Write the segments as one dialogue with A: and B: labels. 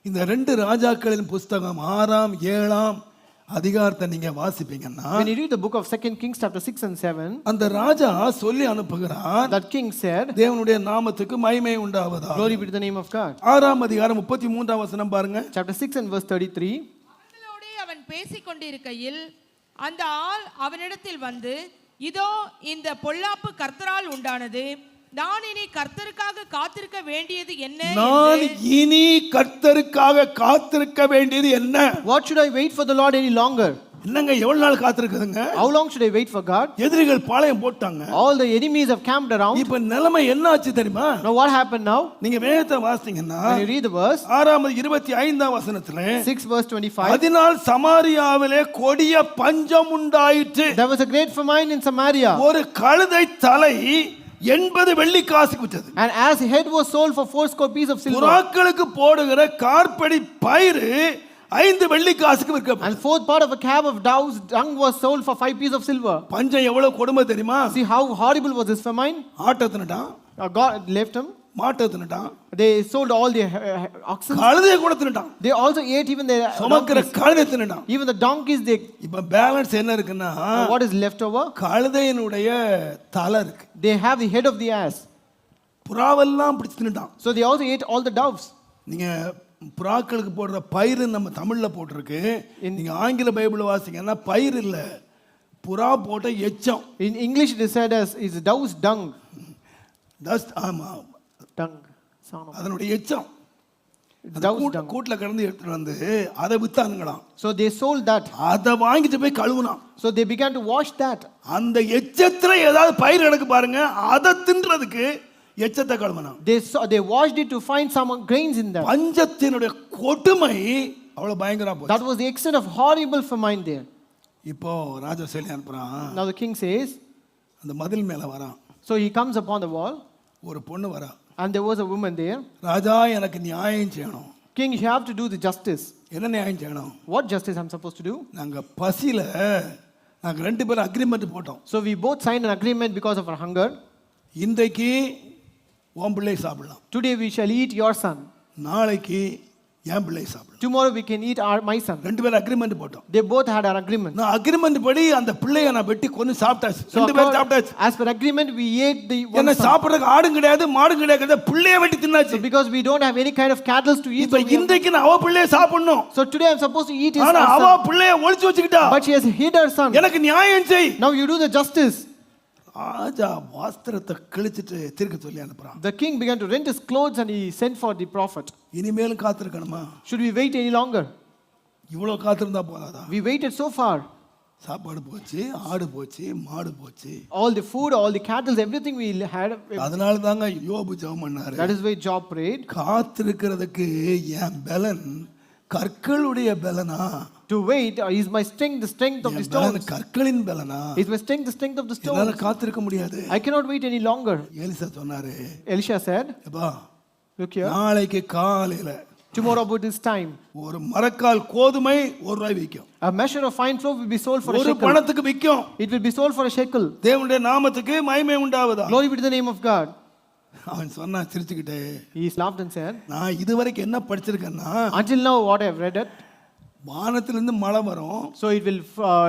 A: இந்த 2 ராஜாக்களின் புஸ்தகம் 6ஆம் 7ஆம் அதிகாரத்தை நீங்க வாசிப்பீங்கன்னா,
B: When you read the book of 2 Kings chapter 6 and 7,
A: அந்த ராஜா சொல்லி அனுப்புகிறார்,
B: that king said,
A: தேவனுடைய நாமத்துக்கு மகிமை உண்டாவதாக.
B: glory be to the name of God.
A: 6ஆம் அதிகாரம் 33ஆம் வசனம் பாருங்க.
B: Chapter 6 and verse 33.
C: அவர்களோடு அவன் பேசிக் கொண்டிருக்கையில் அந்த ஆள் அவனிடத்தில் வந்து, இதோ இந்த பொல்லாப்பு கர்த்தரால் உண்டானது, நான் இனி கர்த்தருக்காக காத்திருக்க வேண்டியது என்ன?
A: நான் இனி கர்த்தருக்காக காத்திருக்க வேண்டியது என்ன?
B: What should I wait for the Lord any longer?
A: என்னங்க எவ்வளவு நாள் காத்திருக்குதுங்க?
B: How long should I wait for God?
A: எதிரிகள் பாளையம் போட்டாங்க.
B: All the enemies have camped around.
A: இப்போ நிலைமை என்ன ஆச்சு தெரியுமா?
B: Now what happened now?
A: நீங்க வேதத்தை வாசித்தீங்கன்னா,
B: When you read the verse,
A: 6ஆம் 25ஆம் வசனத்திலே
B: 6 verse 25,
A: அதனால் சமாரியாவிலே கொடிய பஞ்சம் உண்டாயிற்று.
B: there was a great famine in Samaria.
A: ஒரு கழுதை தலை 80 வெள்ளிக்காசுக்கு விற்றது.
B: And as head was sold for 4 pieces of silver.
A: புறாக்களுக்கு போடுகிற கார்படி பயிறு 5 வெள்ளிக்காசுக்கு விற்கப்பட்டது.
B: And 4th part of a cab of dove's dung was sold for 5 pieces of silver.
A: பஞ்சம் எவ்வளவு கொடுமை தெரியுமா?
B: See how horrible was this famine?
A: ஆட்டத்தினட்டான்,
B: God left him.
A: மாட்டத்தினட்டான்,
B: They sold all their oxen.
A: கழுதையை கூட தின்னுட்டான்.
B: They also ate even their
A: சுமக்கிற
B: donkeys.
A: கழுதை தின்னுட்டான்.
B: Even the donkeys they.
A: இப்ப balance என்ன இருக்குன்னா,
B: What is left over?
A: கழுதையினுடைய தலை இருக்கு.
B: They have the head of the ass.
A: புறாவெல்லாம் பிடிச்சு தின்னுட்டான்.
B: So they also ate all the doves.
A: நீங்க புறாக்களுக்கு போடுற பயிர் நம்ம தமிழ்ல போட்டிருக்கு. நீங்க ஆங்கில பைபிள் வாசிங்கன்னா பயிர் இல்ல, புறா போட்ட எச்சம்.
B: In English it is said as is dove's dung.
A: Dust, ஆமா,
B: Dung. Sound of
A: அதனுடைய எச்சம்.
B: dove's dung.
A: கூட்ல கிடந்து எடுத்துட்டு வந்து அதை வித்தானுங்களாம்.
B: So they sold that.
A: அதை வாங்கிட்டு போய் கழுவுனான்.
B: So they began to wash that.
A: அந்த எச்சத்துல ஏதாவது பயிர் எனக்கு பாருங்க, அதை தின்றதுக்கு எச்சத்தை கழுவுனான்.
B: They washed it to find some grains in that.
A: பஞ்சத்தினுடைய கொடுமை அவ்வளவு பயங்கரமா போச்சு.
B: That was the extent of horrible famine there.
A: இப்போ ராஜா சொல்லி அனுப்புறான்,
B: Now the king says,
A: அந்த மதில் மேல வரான்.
B: so he comes upon the wall,
A: ஒரு பொண்ணு வரா.
B: and there was a woman there.
A: ராஜா எனக்கு நியாயம் செய்யணும்.
B: King, you have to do the justice.
A: என்ன நியாயம் செய்யணும்?
B: What justice I'm supposed to do?
A: நாங்க பசியில நாங்க 2 பேரும் அக்ரிமெண்ட் போட்டோம்.
B: So we both signed an agreement because of our hunger.
A: இன்றைக்கு உன் பிள்ளை சாப்பிடலாம்,
B: Today we shall eat your son.
A: நாளைக்கு என் பிள்ளை சாப்பிடலாம்.
B: Tomorrow we can eat my son.
A: 2 பேரும் அக்ரிமெண்ட் போட்டோம்.
B: They both had an agreement.
A: நான் அக்ரிமெண்ட் படி அந்த பிள்ளையை நான் வெட்டி கொன்னு சாப்பிட்டாச்சு. 2 பேரும் சாப்பிட்டாச்சு.
B: As per agreement we ate the one
A: என்ன
B: son.
A: சாப்பிடுறதுக்கு ஆடும் கிடையாது, மாடும் கிடையாது, பிள்ளையை வெட்டி தின்னாச்சு.
B: So because we don't have any kind of cattle to eat.
A: இப்ப இன்றைக்கு நான் அவ பிள்ளையை சாப்பிடணும்.
B: So today I'm supposed to eat his
A: ஆனா அவ
B: son.
A: பிள்ளையை ஒளிச்சு வச்சுக்கிட்டா.
B: But she has hid her son.
A: எனக்கு நியாயம் செய்.
B: Now you do the justice.
A: ராஜா வஸ்திரத்தை கிழிச்சிட்டு திருக்க சொல்லி அனுப்புறான்.
B: The king began to rent his clothes and he sent for the prophet.
A: இனிமேலும் காத்திருக்கணுமா?
B: Should we wait any longer?
A: இவ்வளவு காத்திருந்தா போதாதா?
B: We waited so far.
A: சாப்பாடு போச்சு, ஆடு போச்சு, மாடு போச்சு.
B: All the food, all the cattle, everything we had.
A: அதனால தாங்க யோபு ஜெபம் பண்ணாரு.
B: That is why Job prayed.
A: காத்திருக்கிறதுக்கு என் பலன் கற்களுடைய பலனா?
B: To wait is my strength, the strength of the stones.
A: கற்களின் பலனா?
B: Is my strength the strength of the stones?
A: என்னால காத்திருக்க முடியாது.
B: I cannot wait any longer.
A: Elisha சொன்னாரு,
B: Elisha said,
A: அப்பா,
B: look here.
A: நாளைக்கு காலையில
B: Tomorrow about this time,
A: ஒரு மரக்கால் கோதுமை ₹1 விக்கும்.
B: a measure of fine flour will be sold for a
A: ஒரு
B: shekel.
A: பணத்துக்கு விக்கும்.
B: It will be sold for a shekel.
A: தேவனுடைய நாமத்துக்கு மகிமை உண்டாவதா?
B: Glory be to the name of God.
A: அவன் சொன்னா சிரிச்சுக்கிட்டே,
B: He laughed and said,
A: நான் இதுவரைக்கும் என்ன படிச்சிருக்கேன்னா,
B: until now what I have read it.
A: வானத்திலிருந்து மழை வரும்.
B: So it will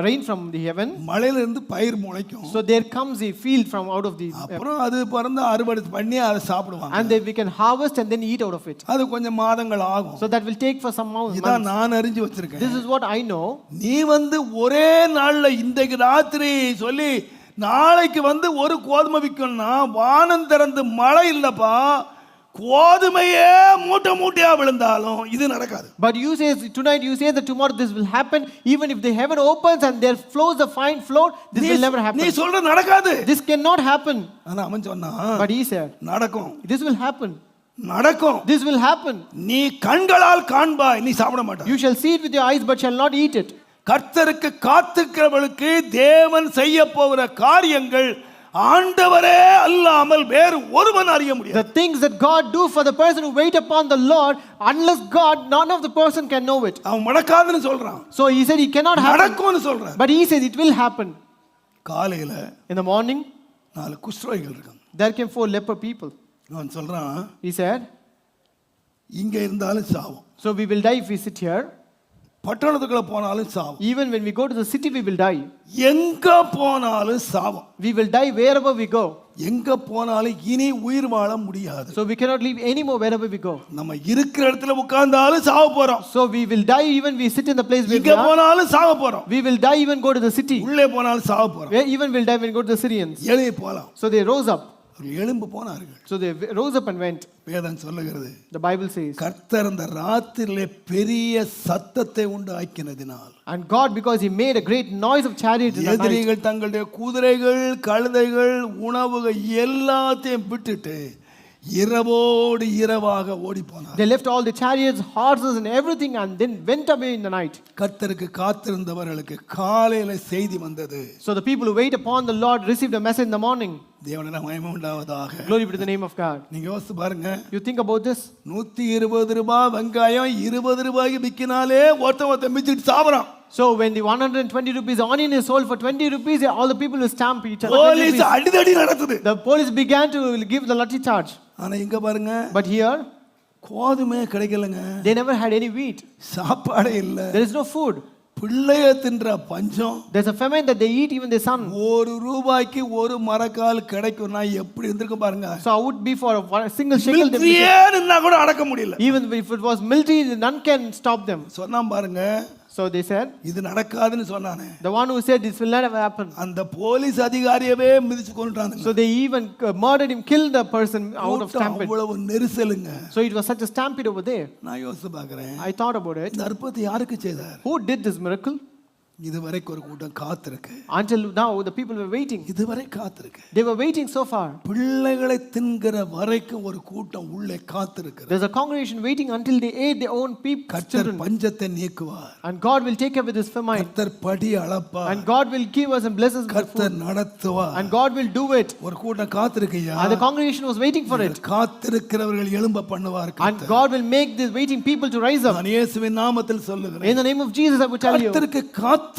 B: rain from the heaven.
A: மழையில இருந்து பயிர் முளைக்கும்.
B: So there comes a field from out of the.
A: அப்புறம் அது பறந்து அறுவடை பண்ணி அதை சாப்பிடுவாங்க.
B: And then we can harvest and then eat out of it.
A: அது கொஞ்சம் மாதங்கள் ஆகும்.
B: So that will take for some months.
A: இதான் நான் அறிஞ்சு வச்சிருக்கேன்.
B: This is what I know.
A: நீ ஒரே நாள்ல இன்றைக்கு ராத்திரி சொல்லி நாளைக்கு ஒரு கோதுமை விக்கணும்னா வானம் திறந்து மழை இல்லப்பா, கோதுமையே மூட்டை மூட்டையா விழுந்தாலும் இது நடக்காது.
B: But you say tonight, you say that tomorrow this will happen. Even if the heaven opens and there flows a fine flow, this will never happen.
A: நீ சொல்ற நடக்காது.
B: This cannot happen.
A: ஆனா அவன் சொன்னா,
B: But he said,
A: நடக்கும்.
B: this will happen.
A: நடக்கும்.
B: This will happen.
A: நீ கண்களால் காண்பாய், நீ சாப்பிட மாட்டாய்.
B: You shall see it with your eyes but shall not eat it.
A: கர்த்தருக்கு காத்துக்கிறவர்களுக்கு தேவன் செய்ய போகிற காரியங்கள் ஆண்டவரே அல்லாமல் வேறு ஒருவன் அறிய முடியாது.
B: The things that God do for the person who wait upon the Lord, unless God, none of the person can know it.
A: அவன் நடக்காதுன்னு சொல்றான்.
B: So he said he cannot happen.
A: நடக்கும்னு சொல்றான்.
B: But he says it will happen.
A: காலையில
B: In the morning,
A: 4 குஷ்டரோகிகள் இருக்காங்க.
B: there came 4 leper people.
A: அவன் சொல்றான்,
B: He said,
A: இங்க இருந்தாலும் சாவும்,
B: So we will die if we sit here.
A: பட்டணத்துக்குள்ள போனாலும் சாவும்,
B: Even when we go to the city, we will die.
A: எங்க போனாலும் சாவும்.
B: We will die wherever we go.
A: எங்க போனாலும் இனி உயிர் வாழ முடியாது.
B: So we cannot live anymore wherever we go.
A: நம்ம இருக்கிற இடத்துல உட்கார்ந்தாலும் சாவ போறோம்,
B: So we will die even we sit in the place where we
A: இங்க
B: are.
A: போனாலும் சாவ போறோம்,
B: We will die even go to the city.
A: உள்ளே போனாலும் சாவ போறோம்.
B: Where even will die when we go to the Syrians.
A: எழுதி போலாம்.
B: So they rose up.
A: அவர்கள் எழும்பு போனார்கள்.
B: So they rose up and went.
A: வேதம் சொல்லுகிறது,
B: The Bible says.
A: கர்த்தர் அந்த ராத்திரியிலே பெரிய சத்தத்தை உண்டாக்கினதினால்,
B: And God, because He made a great noise of chariots in the night.
A: எதிரிகள் தங்களுடைய குதிரைகள், கழுதைகள், உணவுகள் எல்லாத்தையும் விட்டுட்டு இரவோடு இரவாக ஓடி போனார்.
B: They left all the chariots, horses and everything and then went away in the night.
A: கர்த்தருக்கு காத்திருந்தவர்களுக்கு காலையில செய்தி வந்தது.
B: So the people who wait upon the Lord received a message in the morning.
A: தேவனுடைய மகிமை உண்டாவதாக.
B: Glory be to the name of God.
A: நீங்க யோசிச்சு பாருங்க,
B: You think about this?
A: 120 ரூபாய் வெங்காயம் 20 ரூபாய்க்கு விக்கினாலே ஒருத்த மிச்சிட்டு சாவறான்.
B: So when the 120 rupees onion is sold for 20 rupees, all the people will stamp each other.
A: Police அடிதடி நடக்குது.
B: The police began to give the lathi charge.
A: ஆனா இங்க பாருங்க,
B: But here,
A: கோதுமை கிடைக்கலங்க,
B: they never had any wheat.
A: சாப்பாடே இல்ல.
B: There is no food.
A: பிள்ளைய தின்ற பஞ்சம்.
B: There's a famine that they eat even their son.
A: 1 ரூபாய்க்கு ஒரு மரக்கால் கிடைக்கும்னா எப்படி இருந்திருக்கும் பாருங்க.
B: So I would be for a single shekel.
A: மிலிட்டரின்னா கூட அடக்க முடியல.
B: Even if it was military, none can stop them.
A: சொன்னா பாருங்க,
B: So they said,
A: இது நடக்காதுன்னு சொன்னானே,
B: the one who said this will never happen.
A: அந்த போலீஸ் அதிகாரியவே மிதிச்சு கொன்றாங்க.
B: So they even murdered him, killed the person out of stampede.
A: அவ்வளவு நெரிசலுங்க.
B: So it was such a stampede over there.
A: நான் யோசிச்சு பார்க்கிறேன்,
B: I thought about it.
A: இந்த அற்புதத்தை யாருக்கு செய்தார்?
B: Who did this miracle?
A: இதுவரைக்கும் ஒரு கூட்டம் காத்திருக்கு.
B: Until now, the people were waiting.
A: இதுவரை காத்திருக்கு.
B: They were waiting so far.
A: பிள்ளைகளை தின்கிற வரைக்கும் ஒரு கூட்டம் உள்ளே காத்திருக்கு.
B: There's a congregation waiting until they ate their own
A: கர்த்தர்
B: children.
A: பஞ்சத்தை நீக்குவார்.
B: And God will take care with this famine.
A: கர்த்தர் படி அளப்பார்.
B: And God will give us and bless us with
A: கர்த்தர்
B: food.
A: நடத்துவார்.
B: And God will do it.
A: ஒரு கூட்டம் காத்திருக்கையா.
B: And the congregation was waiting for it.
A: காத்திருக்கிறவர்கள் எழும்ப பண்ணுவார்.
B: And God will make these waiting people to rise up.
A: நான் இயேசுவின் நாமத்தில் சொல்லுகிறேன்.
B: In the name of Jesus, I will tell you.
A: கர்த்தருக்கு காத்திருக்குதல்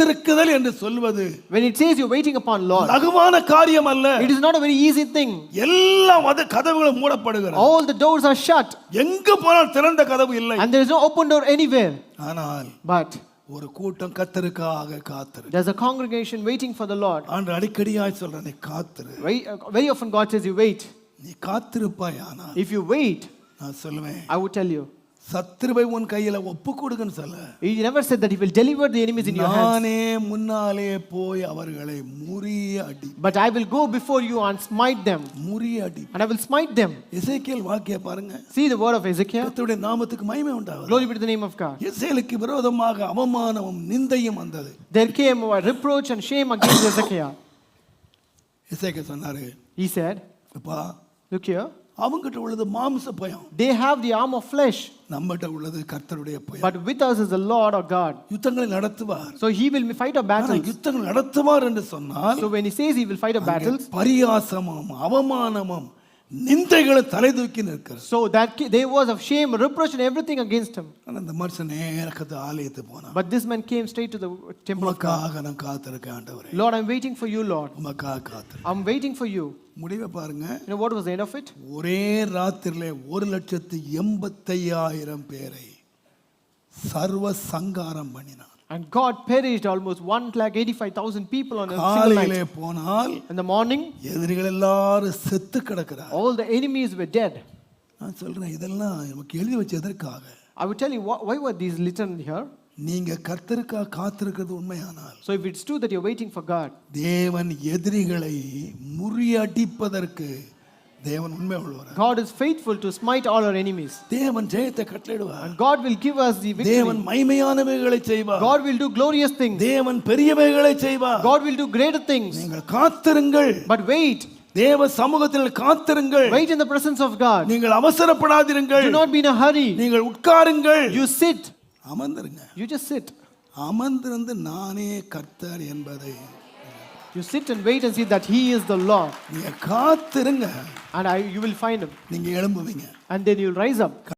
A: என்று சொல்வது
B: When it says you're waiting upon Lord,
A: லகுவான காரியம் அல்ல.
B: it is not a very easy thing.
A: எல்லா கதவுகளும் மூடப்படுகிறது.
B: All the doors are shut.
A: எங்க போனாலும் திறந்த கதவு இல்லை.
B: And there is no open door anywhere.
A: ஆனால்
B: But
A: ஒரு கூட்டம் கர்த்தருக்காக காத்திரு.
B: there's a congregation waiting for the Lord.
A: ஆண்டு அடிக்கடியாய் சொல்றேன், நீ காத்திரு.
B: Very often God says you wait.
A: நீ காத்திருப்பாய். ஆனால்
B: If you wait,
A: நான் சொல்லுவேன்,
B: I would tell you.
A: சத்துருவை உன் கையில ஒப்பு கொடுங்கன்னு சொல்ல.
B: He never said that he will deliver the enemies in your hands.
A: நானே முன்னாலே போய் அவர்களை முறியடி.
B: But I will go before you and smite them.
A: முறியடி.
B: And I will smite them.
A: எசேக்கியேல் வாக்கிய பாருங்க.
B: See the word of Ezekiel.
A: கர்த்தருடைய நாமத்துக்கு மகிமை உண்டாவதாக.
B: Glory be to the name of God.
A: எசேலுக்கு விரோதமாக அவமானமும் நிந்தையும் வந்தது.
B: There came a reproach and shame against Ezekiel.
A: எசேக்கியேல் சொன்னாரு,
B: He said,
A: அப்பா,
B: look here.
A: அவங்கிட்ட உள்ளது மாம்ச பயம்,
B: They have the arm of flesh.
A: நம்மகிட்ட உள்ளது கர்த்தருடைய பயம்.
B: But with us is the Lord our God.
A: யுத்தங்களை நடத்துவார்.
B: So he will fight our
A: ஆனா
B: battles.
A: யுத்தங்கள் நடத்துவார் என்று சொன்னால்,
B: So when he says he will fight our battles,
A: பரியாசமும் அவமானமும் நிந்தைகளை தலை தூக்கி நிற்கிறது.
B: so that there was of shame, reproach and everything against him.
A: ஆனா இந்த மனுஷன் நேரக்கத்து ஆலயத்துக்கு போனான்.
B: But this man came straight to the temple of God.
A: உமக்காக நான் காத்திருக்கேன் ஆண்டவரே.
B: Lord, I'm waiting for you, Lord.
A: உமக்காக காத்திரு.
B: I'm waiting for you.
A: முடிவை பாருங்க.
B: You know what was the end of it?
A: ஒரே ராத்திரிலே 1,85,000 பேரை சர்வ சங்காரம் பண்ணினான்.
B: And God perished almost 1,85,000 people on a single
A: காலையிலே
B: night.
A: போனால்
B: In the morning,
A: எதிரிகள் எல்லாரும் செத்து கிடக்கிறார்.
B: all the enemies were dead.
A: நான் சொல்றேன், இதெல்லாம் நமக்கு எழுதி வச்ச எதற்காக?
B: I will tell you why were these written here?
A: நீங்க கர்த்தருக்காக காத்திருக்கிறது உண்மையானால்,
B: So if it's true that you're waiting for God,
A: தேவன் எதிரிகளை முறியடிப்பதற்கு தேவன் உண்மை உள்ளவர்.
B: God is faithful to smite all our enemies.
A: தேவன் ஜெயத்தை கட்டளையிடுவார்.
B: And God will give us the
A: தேவன்
B: victory.
A: மகிமையானவைகளை செய்வார்.
B: God will do glorious things.
A: தேவன் பெரியவைகளை செய்வார்.
B: God will do greater things.
A: நீங்கள் காத்திருங்கள்.
B: But wait.
A: தேவ சமூகத்தில் காத்திருங்கள்.
B: Wait in the presence of God.
A: நீங்கள் அவசரப்படாதீர்கள்.
B: Do not be in a hurry.
A: நீங்கள் உட்காருங்கள்.
B: You sit.
A: அமர்ந்திருங்க.
B: You just sit.
A: அமர்ந்திருந்து நானே கர்த்தர் என்பதை
B: You sit and wait and see that He is the Lord.
A: நீங்க காத்திருங்க.
B: And you will find Him.
A: நீங்க எழும்புவீங்க.
B: And then you'll rise up.